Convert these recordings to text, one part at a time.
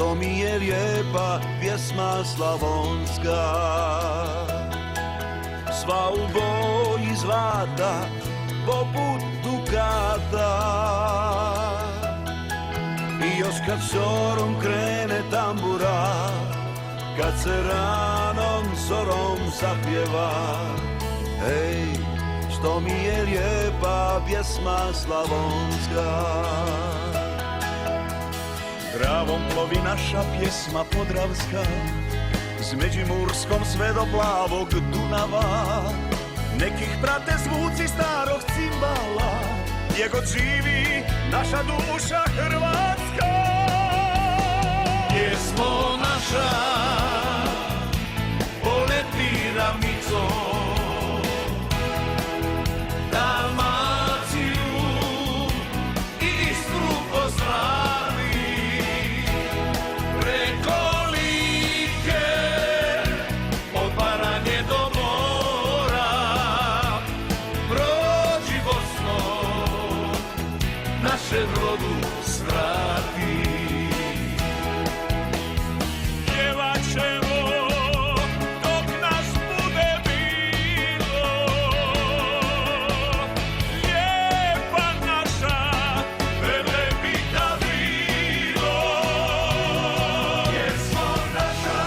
što mi je lijepa pjesma slavonska. Sva u boji zlata, poput dukata. I još kad zorom krene tambura, kad se ranom zorom zapjeva, hej, što mi je lijepa pjesma slavonska. Dravom plovi naša pjesma podravska, s Međimurskom sve do plavog Dunava. Nekih prate zvuci starog cimbala, gdje god živi naša duša hrvatska. Pjesmo naša poleti ravnicom, Dalmaciju i Istru pozdravi. Preko Like, od Baranje do mora, prođi Bosno, našem rodu svrati. Pjevat ćemo dok nas bude bilo, lijepa naša Velebita vilo. Pjesmo naša,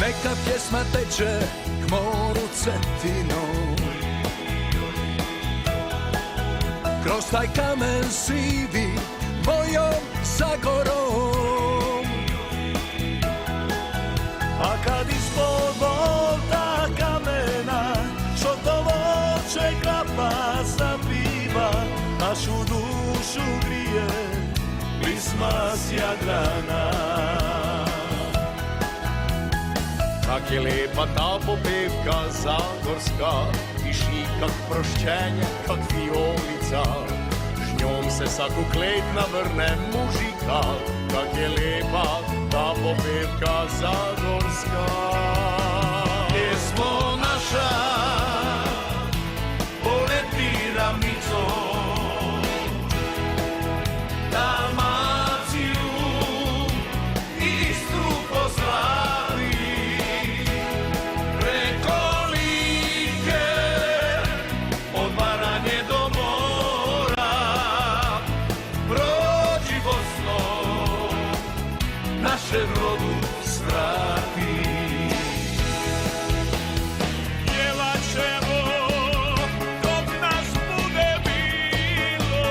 neka pjesma teče k moru Cetinom, kroz taj kamen sivi mojom Zagorom. A kad ispod volta kamena šotovo će klapa zapiva, našu dušu grije pisma s Jadrana. Kak je lepa ta popevka zagorska, diši kak proščenje, kak violica. Z njom se vsaku klet navrne mužika. Kak je lepa ta popevka zagorska. Pjesmo naša poleti ravnicom, Dalmaciju i Istru pozdravi. Našem rodu svrati. Pjevat ćemo dok nas bude bilo,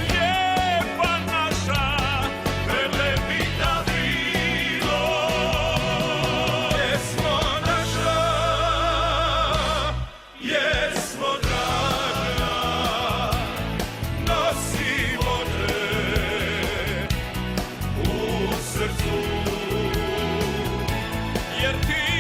lijepa naša Velebita vilo. Jesmo naša, jesmo draga, nosimo u srcu, jer ti